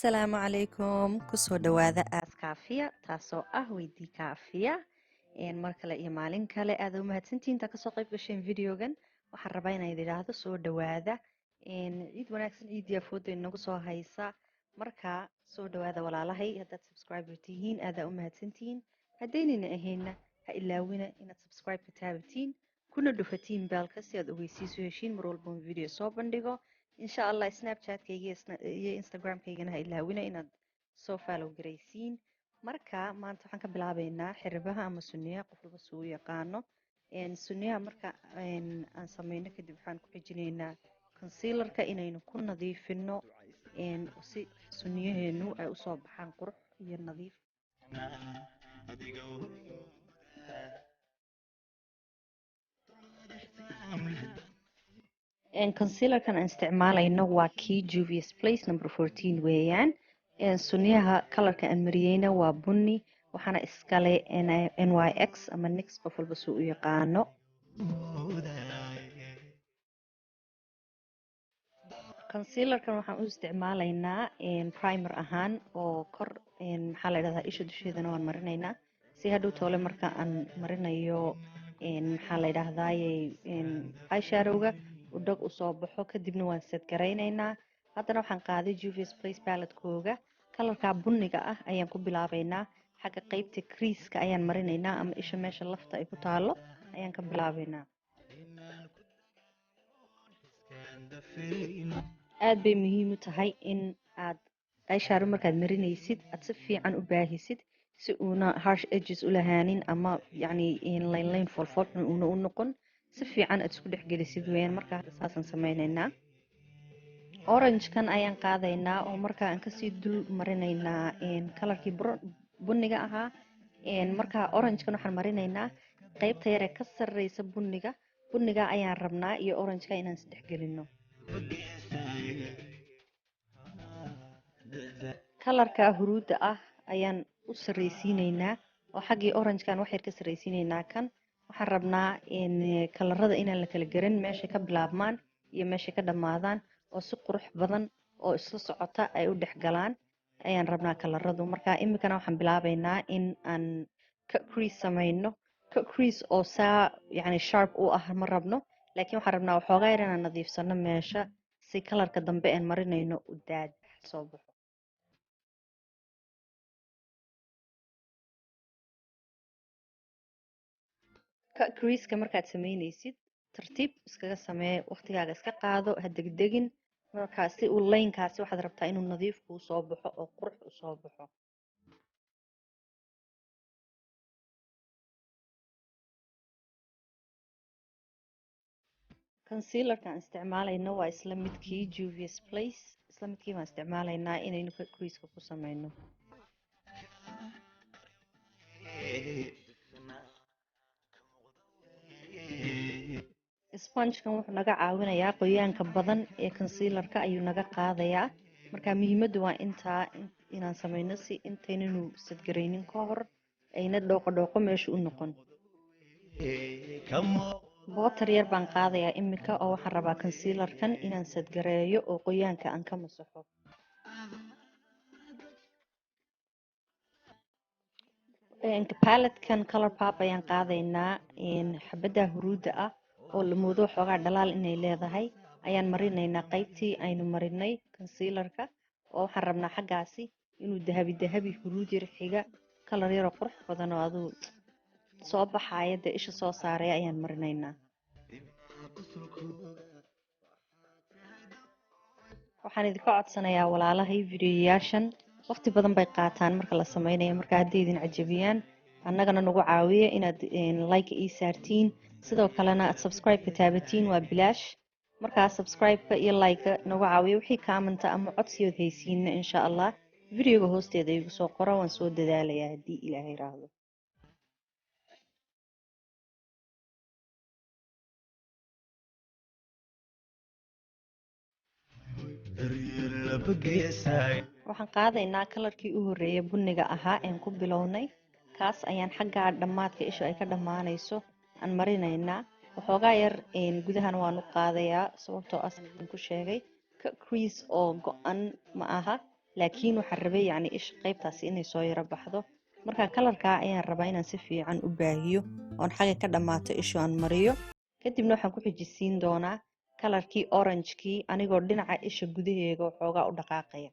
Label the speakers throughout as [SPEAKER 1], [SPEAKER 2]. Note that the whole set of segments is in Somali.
[SPEAKER 1] asalaamu calaykum kusoo dhawaada aas kaafiya taasoo ah weydii kaafiya mar kale iyo maalin kale aada u mahadsantihiin intaa kasoo qayb gasheen videogan waxaan rabaa inaan idhaahdo soo dhawaada ciid wanaagsan ciidii afooda inagu soo haysa markaa soo dhawaada walaalahay haddaad subscriber tihiin aadaa u mahadsantihiin haddaynayna ahayna ha ilaawina inaad subscribe ka taabatiin kuna dhufatiin baalka si aad ogeysiisu heshiin mar walba video soo bandhigo insha allah snapchatkayga iyo instagramkaygana ha ilaawina inaad soo follow garaysiin marka maanta waxaan ka bilaabeynaa xiribaha ama sunniyaha qof walba suu yaqaano sunniyaha marka aan sameyno kadib waxaan ku xijinaynaa concealerka inaynu ku nadiifino si sunniyaheenu ay usoo baxaan qurux iyo nadiif concealerkan aan isticmaalayno waa kii Juvia's Place number 14 weeyaan sunniyaha kalarka aan mariyeyna waa bunni waxaana iskale NYX ama NYX qof walba suu u yaqaano concealerkan waxaan u isticmaalaynaa primer ahaan oo kor maxaa la yidhahdaa isha dusheedana waan marinaynaa si hadhow toole marka aan marinayo maxaa la yidhahdaa eyeshadowga udhag usoo baxo kadibna waan set garaynaynaa haddana waxaan qaaday Juvia's Place baladkooga kalarka bunniga ah ayaan ku bilaabaynaa xagga qaybta creaska ayaan marinaynaa ama isha meesha lafta ay ku taalo ayaan ka bilaabaynaa aad bay muhiim u tahay in aad eyeshadow markaad marinaysid aad si fiican u baahisid si uuna harsh edges u lahaanin ama yacni line folfolxun uuna u noqon si fiican aad isku dhex gelisid weeyaan markaa hadda saasaan sameynaynaa orangekan ayaan qaadaynaa oo markaa aan kasii dul marinaynaa kalarkii bunniga ahaa markaa orangekan waxaan marinaynaa qaybta yar ee ka sarreysa bunniga ayaan rabnaa iyo orangeka inaan isdhex gelino kalarka huruudda ah ayaan u sarreysiinaynaa oo xaggii orangekan wax yar ka sarreysiinaynaa kan waxaan rabnaa kalarada inaan la kala garan meeshay ka bilaabmaan iyo meeshay ka dhammaadaan oo si qurux badan oo isla socota ay u dhex galaan ayaan rabnaa kalaradu marka iminkana waxaan bilaabaynaa in aan cut crease sameyno cut crease oo saa yacni sharp u ah ma rabno laakiin waxaan rabnaa waxoogaa yar inaan nadiifsano meesha si kalarka dambe aan marinayno u daad soo baxo cut creaseka markaad sameynaysid tartiib iskaga samee waqtigaaga iska qaado ha degdegin markaasi uu laynkaasi waxaad rabtaa inuu nadiif kuu soo baxo oo qurux u soo baxo concealerka aan isticmaalayno waa isla midkii Juvia's Place isla midkii baan isticmaalaynaa inaynu cut creaseka ku sameyno spongekan wuxuu naga caawinayaa qoyaanka badan ee concealerka ayuu naga qaadayaa marka muhiimaddu waa inaan sameyno si intaynanu sadgaraynin ka hor ayna dhooqo meesha u noqon bootar yar baan qaadayaa iminka oo waxaan rabaa concealerkan inaan sadgareeyo oo qoyaanka aan ka masaxo paletkan color pop ayaan qaadaynaa xabadda huruudda ah oo la moodo xoogaa dhalaal inay leedahay ayaan marinaynaa qaybtii aynu marinay concealerka oo waxaan rabnaa xaggaasi inuu dahabi huruud yar xiga kalar yaroo qurux badan oo aduu soo baxaaya dee isha soo saaraya ayaan marinaynaa waxaan idinka codsanayaa walaalahay videoyaashan waqti badan bay qaataan marka la sameynayo marka hadday idin cajabiyaan annagana nagu caawiya inaad like ii saartiin sidoo kalena aad subscribe-ka taabatiin waa bilaash markaa subscribe-ka iyo like-ka nagu caawiya wixii kaamanta ama codsiyood haysiina insha allah videoga hoosteeda igu soo qora waan soo dadaalayaa haddii ilaahay raahdo waxaan qaadaynaa kalarkii u horreeyay bunniga ahaa aan ku bilownay kaas ayaan xaggaa dhammaadka isha ay ka dhammaanayso aan marinaynaa waxoogaa yar gudahan waan u qaadayaa sababtoo ah idinku sheegay cut crease oo go-an ma aha laakiin waxaan rabay yacni isha qaybtaasi inay soo yaro baxdo. Marka kalarkaa ayaan rabaa inaan si fiican u baahiyo oon xagga ka dhammaato ishu aan mariyo. Kadibna waxaan ku xijisiin doonaa kalarkii orangekii anigoo dhinaca isha gudaheega waxoogaa u dhaqaaqaya.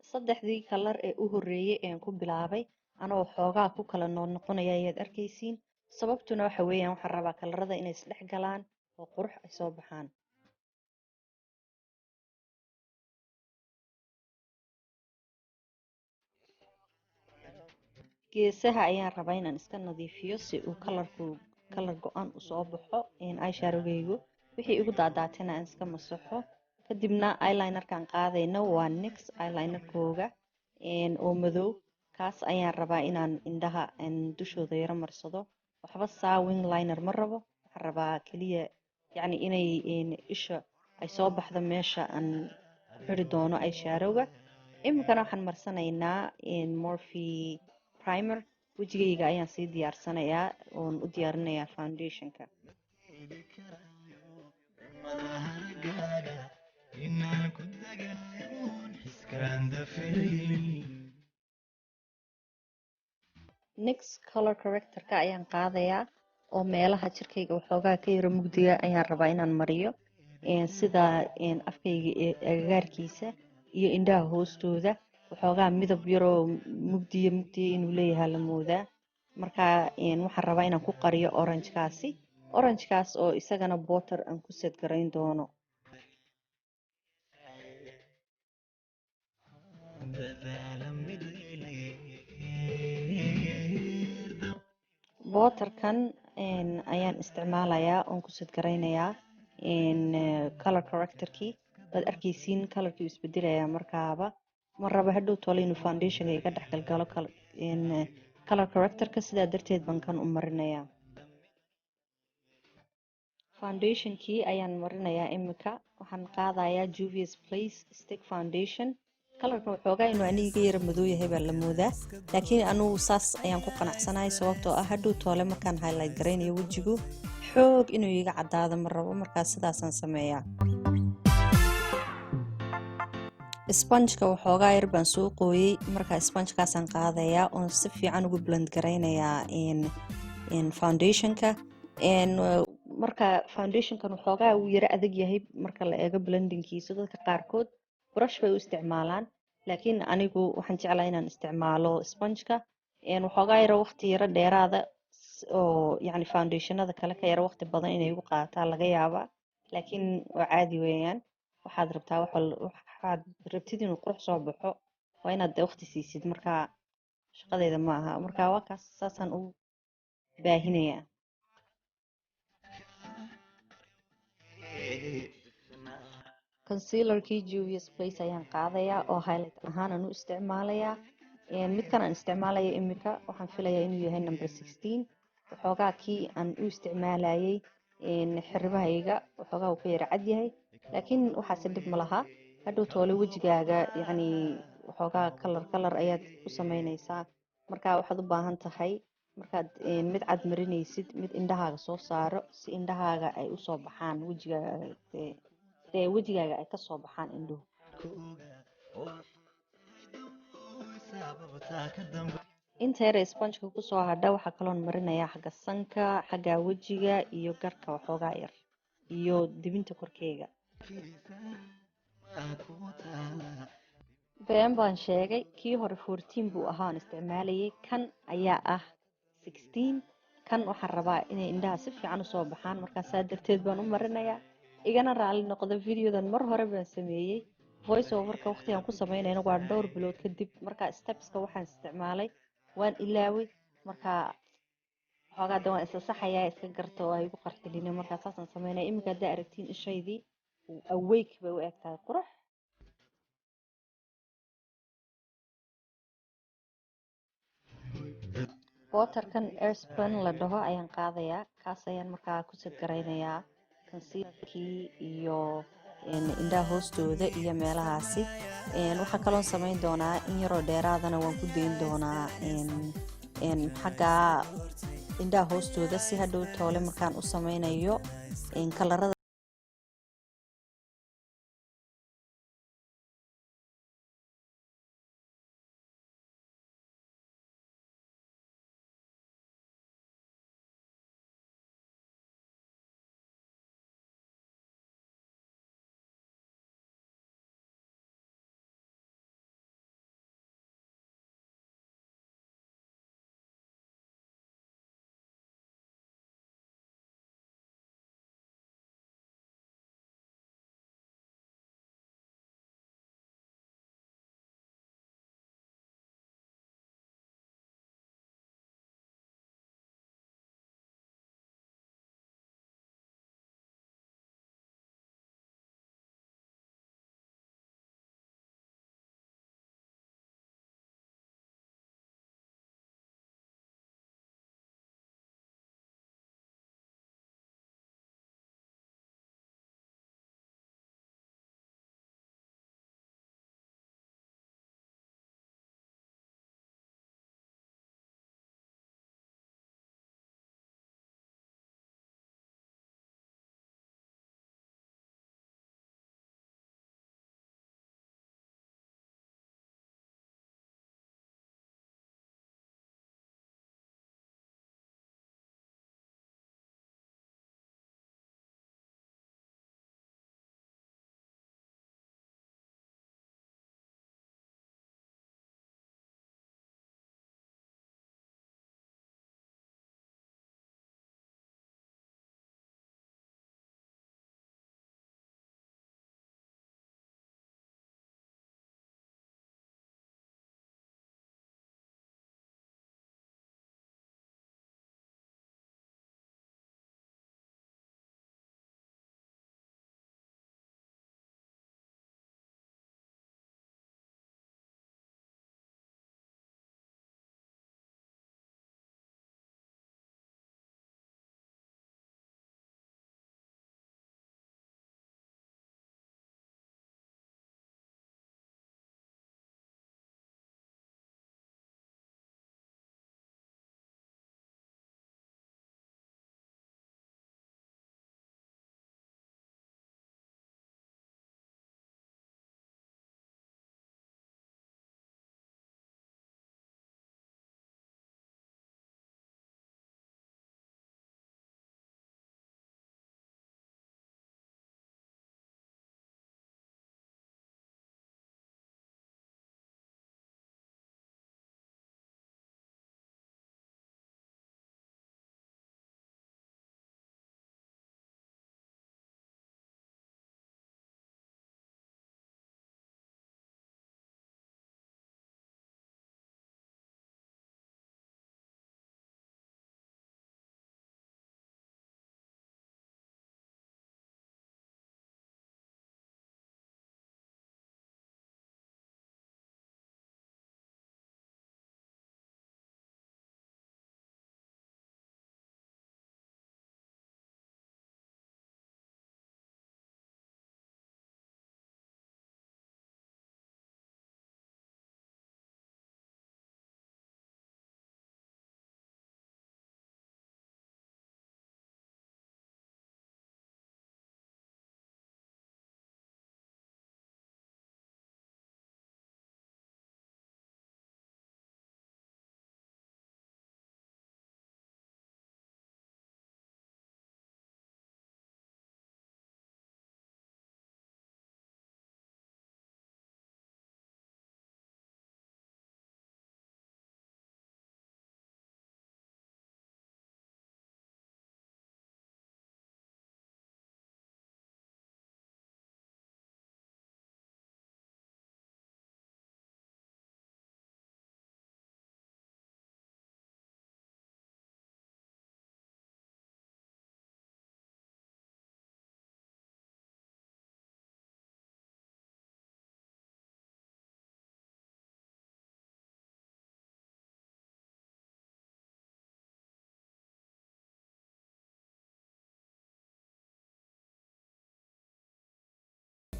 [SPEAKER 1] Saddexdii kalar ee u horreeyay aan ku bilaabay anoo waxoogaa ku kala noqnoqonaya ayaad arkaysiin. Sababtuna waxa weeyaan waxaan rabaa kalarada inay isdhex galaan oo qurux ay soo baxaan. Geesaha ayaan rabaa inaan iska nadiifiyo si uu kalar go-an u soo baxo eyeshadow-gaygu. Wixii igu daadaatana aan iska masaxo. Kadibna eyelinerkaan qaadayno waa NYX eyelinerkooga oo madow. Kaas ayaan rabaa inaan indhaha dushooda yaro marsado. Waxba saa wing liner ma rabo. Waxaan rabaa keliya yacni inay isha ay soo baxdo meesha aan ku xidhi doono eyeshadow-ga. Iminkana waxaan marsanaynaa Morphe primer. Wejigayga ayaan sii diyaarsanayaa oon u diyaarinayaa foundationka. NYX color corrector-ka ayaan qaadayaa oo meelaha jirkayga waxoogaa ka yaro mugdiga ayaan rabaa inaan mariyo sida afkayga agagaarkiisa iyo indhaha hoostooda waxoogaa midab yaroo mugdiya inuu leeyahay la moodaa. Marka waxaan rabaa inaan ku qariyo orangekaas oo isagana butter aan ku set garayn doono. Butterkan ayaan isticmaalayaa oon ku set garaynayaa color corrector-kii. Waad arkaysiin kalarkii isbedelayaa markaaba. Ma rabo hadhow tole inuu foundationka iga dhex galgalo color corrector-ka, sidaa darteed baan kan u marinayaa. Foundationkii ayaan marinayaa iminka. Waxaan qaadayaa Juvia's Place Stick Foundation. kalarka waxoogaa inuu aniga iga yara madow yahay baa la moodaa, laakiin anugu saas ayaan ku qanacsanahay sababtoo ah hadhow toole markaan highlight garaynayo wejigu xoog inuu iga caddaado ma rabo, markaas sidaasaan sameeyaa. Spongeka waxoogaa yar baan soo qooyey, markaa spongekaasaan qaadayaa oon si fiican ugu blend garaynayaa foundationka. Marka foundationkan waxoogaa uu yara adag yahay marka la eego blendingkiisa. Dadka qaarkood brush bay u isticmaalaan, laakiin anigu waxaan jeclaa inaan isticmaalo spongeka. waxoogaa yara waqti yara dheeraada oo yacni foundationada kale ka yara waqti badan inay ugu qaataa laga yaabaa, laakiin waa caadi weeyaan. waxaad rabtid inuu qurux soo baxo waa inaad de waqti siisid, markaa shaqadeeda ma aha. markaa waa kaas, saasaan u baahinayaa. concealerkii Juvia's Place ayaan qaadayaa oo highlight ahaan aan u isticmaalayaa. midkan aan isticmaalaya imika waxaan filayaa inuu yahay number 16. waxoogaa kii aan u isticmaalayay xiribahayga waxoogaa uu ka yara cad yahay, laakiin waxaase dhib ma laha. hadhow toole wejigaaga yacni waxoogaa kalar ayaad ku samaynaysaa, markaa waxaad u baahan tahay markaad mid cad marinaysid mid indhahaaga soo saaro si indhahaaga ay usoo baxaan wejigaaga ay kasoo baxaan indhuhu. inta yare spongeka kusoo hadha waxaa kaloon marinayaa xagga sanka, xagga wejiga iyo garka waxoogaa yar iyo dibinta korkeega. been baan sheegay, kii hore 14 buu ahaa aan isticmaalayay, kan ayaa ah 16. kan waxaan rabaa inay indhaha si fiican usoo baxaan, markaasaa darteed baan u marinayaa. igana raali noqda, videodan mar hore baan sameeyey, voice overka waqtigaan ku samaynayna waa dhowr bilood kadib, markaa stepska waxaan isticmaalay waan ilaaway, markaa waxoogaa de waan isa saxayaa, iska garta oo ay igu qartilina, markaa saasaan samaynaya. iminka haddaa aragtiin ishaydii awake bay u eg tahay qurux. waterkan airspun la dhaho ayaan qaadayaa, kaas ayaan markaa ku sad garaynayaa concealerkii iyo indhaha hoostooda iyo meelahaasi. Waxaa kaloon samayn doonaa in yaroo dheeraadana waan ku dayn doonaa xagga indhaha hoostooda si hadhow toole markaan u samaynayo kalarada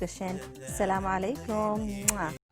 [SPEAKER 1] gasheen. Asalaamu calaykum.